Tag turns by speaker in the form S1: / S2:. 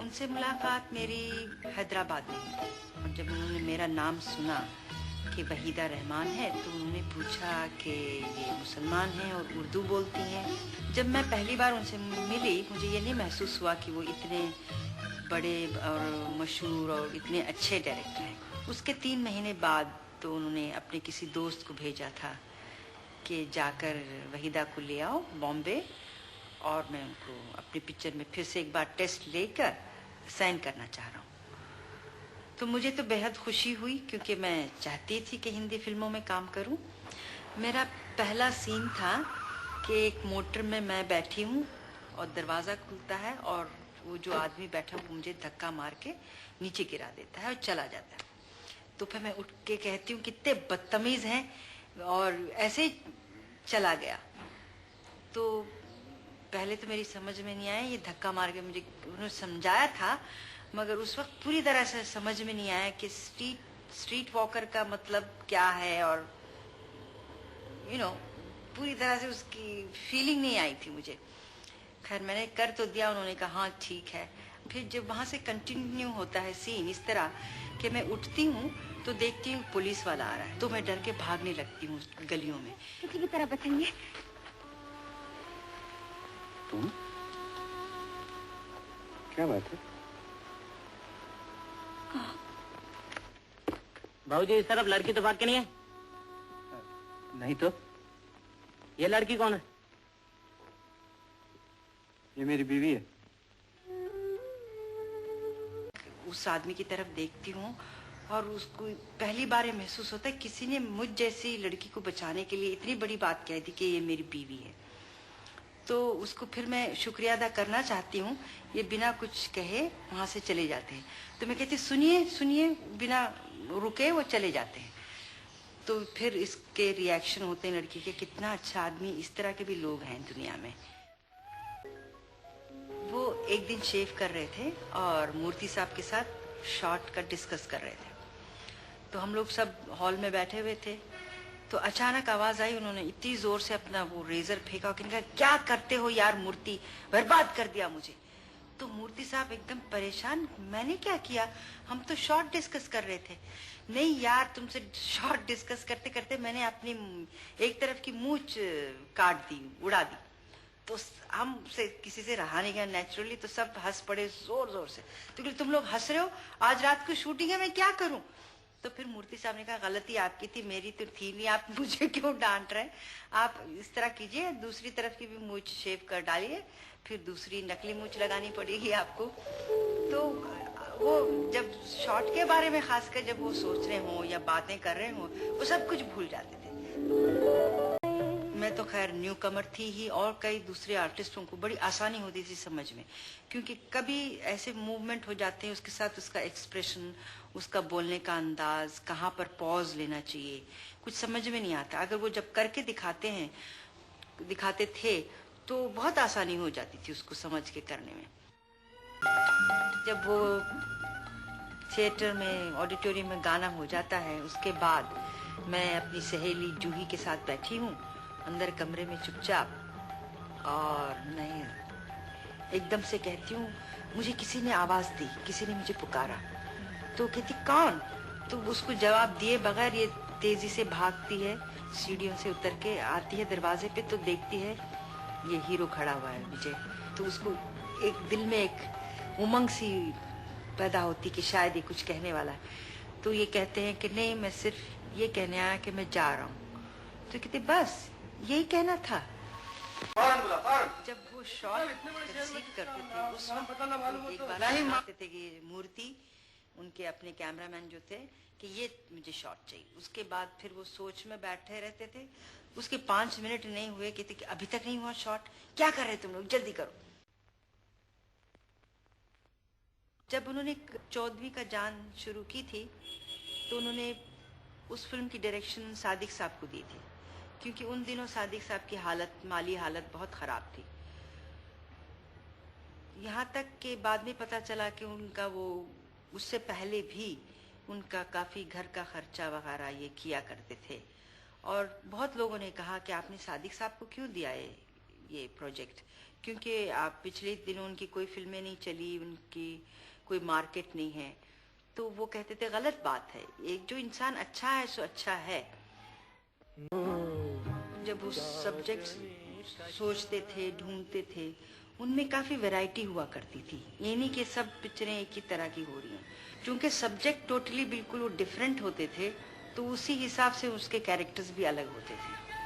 S1: उनसे मुलाकात मेरी हैदराबाद में हुई और जब उन्होंने मेरा नाम सुना कि वहीदा रहमान है तो उन्होंने पूछा कि ये मुसलमान हैं और उर्दू बोलती हैं। जब मैं पहली बार उनसे मिली मुझे ये नहीं महसूस हुआ कि वो इतने बड़े और मशहूर और इतने अच्छे डायरेक्टर हैं। उसके 3 महीने बाद तो उन्होंने अपने किसी दोस्त को भेजा था कि जाकर वहीदा को ले आओ बॉम्बे और मैं उनको अपनी पिक्चर में फिर से एक बार टेस्ट लेकर साइन करना चाह रहा हूँ। तो मुझे तो बेहद खुशी हुई क्योंकि मैं चाहती थी कि हिंदी फिल्मों में काम करूं। मेरा पहला सीन था कि एक मोटर में मैं बैठी हूं और दरवाज़ा खुलता है और वो जो आदमी बैठा वो मुझे धक्का मार के नीचे गिरा देता है और चला जाता है। तो फिर मैं उठ के कहती हूँ कितने बदतमीज़ हैं और ऐसे ही चला गया। तो पहले तो मेरी समझ में नहीं आया, ये धक्का मार के मुझे उन्होंने समझाया था मगर उस वक्त पूरी तरह से समझ में नहीं आया कि स्ट्रीट वॉकर का मतलब क्या है और पूरी तरह से उसकी फीलिंग नहीं आई थी मुझे। खैर मैंने कर तो दिया, उन्होंने कहा हाँ ठीक है। फिर जब वहां से कंटिन्यू होता है सीन इस तरह कि मैं उठती हूँ तो देखती हूँ पुलिस वाला आ रहा है तो मैं डर के भागने लगती हूँ गलियों में।
S2: किसी की तरह बचेंगे
S3: तुम? क्या बात है?
S4: भाऊजी इस तरफ लड़की तो भाग के नहीं है?
S3: नहीं तो।
S4: ये लड़की कौन है?
S3: ये मेरी बीवी है।
S1: उस आदमी की तरफ देखती हूँ और उसको पहली बार ये महसूस होता है किसी ने मुझ जैसी लड़की को बचाने के लिए इतनी बड़ी बात कह दी कि ये मेरी बीवी है। तो उसको फिर मैं शुक्रिया अदा करना चाहती हूँ। ये बिना कुछ कहे वहां से चले जाते हैं तो मैं कहती सुनिए सुनिए, बिना रुके वो चले जाते हैं। तो फिर इसके रिएक्शन होते हैं लड़की के, कितना अच्छा आदमी, इस तरह के भी लोग हैं दुनिया में। वो एक दिन शेव कर रहे थे और मूर्ति साहब के साथ शॉट का डिस्कस कर रहे थे। तो हम लोग सब हॉल में बैठे हुए थे तो अचानक आवाज आई, उन्होंने इतनी जोर से अपना वो रेजर फेंका कि कहा क्या करते हो यार मूर्ति, बर्बाद कर दिया मुझे। तो मूर्ति साहब एकदम परेशान, मैंने क्या किया, हम तो शॉर्ट डिस्कस कर रहे थे। नहीं यार, तुमसे शॉर्ट डिस्कस करते करते मैंने अपनी एक तरफ की मूंछ काट दी, उड़ा दी। तो हमसे किसी से रहा नहीं गया नेचुरली, तो सब हंस पड़े जोर जोर से। तो तुम लोग हंस रहे हो, आज रात को शूटिंग है, मैं क्या करूं। तो फिर मूर्ति साहब ने कहा गलती आपकी थी, मेरी तो थी नहीं, आप मुझे क्यों डांट रहे हैं। आप इस तरह कीजिए, दूसरी तरफ की भी मूंछ शेव कर डालिए, फिर दूसरी नकली मूंछ लगानी पड़ेगी आपको। तो वो जब शॉट के बारे में खासकर जब वो सोच रहे हो या बातें कर रहे हो वो सब कुछ भूल जाते थे। मैं तो खैर न्यू कमर थी ही और कई दूसरे आर्टिस्टों को बड़ी आसानी होती थी समझ में, क्योंकि कभी ऐसे मूवमेंट हो जाते हैं, उसके साथ उसका एक्सप्रेशन, उसका बोलने का अंदाज, कहाँ पर पॉज लेना चाहिए, कुछ समझ में नहीं आता। अगर वो जब करके दिखाते थे तो बहुत आसानी हो जाती थी उसको समझ के करने में। जब वो थिएटर में, ऑडिटोरियम में गाना हो जाता है, उसके बाद मैं अपनी सहेली जूही के साथ बैठी हूँ अंदर कमरे में चुपचाप, और मैं एकदम से कहती हूँ मुझे किसी ने आवाज दी, किसी ने मुझे पुकारा। तो कहती कौन? तो उसको जवाब दिए बगैर ये तेजी से भागती है, सीढ़ियों से उतर के आती है दरवाजे पे, तो देखती है ये हीरो खड़ा हुआ है विजय। तो उसको एक दिल में एक उमंग सी पैदा होती कि शायद ये कुछ कहने वाला है। तो ये कहते हैं कि नहीं, मैं सिर्फ ये कहने आया कि मैं जा रहा हूँ। तो कहते बस यही कहना था। जब वो शॉट कंसीव करते थे उस वक्त एक बार कहते थे कि मूर्ति, उनके अपने कैमरामैन जो थे, कि ये मुझे शॉट चाहिए। उसके बाद फिर वो सोच में बैठे रहते थे। उसके 5 मिनट नहीं हुए कहते कि अभी तक नहीं हुआ शॉट, क्या कर रहे तुम लोग, जल्दी करो। जब उन्होंने 14वीं का जान शुरू की थी तो उन्होंने उस फिल्म की डायरेक्शन सादिक साहब को दी थी, क्योंकि उन दिनों सादिक साहब की हालत, माली हालत बहुत खराब थी। यहाँ तक के बाद में पता चला कि उनका वो उससे पहले भी उनका काफी घर का खर्चा वगैरह ये किया करते थे। और बहुत लोगों ने कहा कि आपने सादिक साहब को क्यों दिया है ये प्रोजेक्ट, क्योंकि आप पिछले दिनों उनकी कोई फिल्में नहीं चली, उनकी कोई मार्केट नहीं है, तो वो कहते थे गलत बात है, एक जो इंसान अच्छा है सो अच्छा है। जब वो सब्जेक्ट सोचते थे, ढूंढते थे, उनमें काफी वैरायटी हुआ करती थी, ये नहीं कि सब पिक्चरें एक ही तरह की हो रही हैं। क्योंकि सब्जेक्ट टोटली बिल्कुल वो डिफरेंट होते थे, तो उसी हिसाब से उसके कैरेक्टर्स भी अलग होते थे।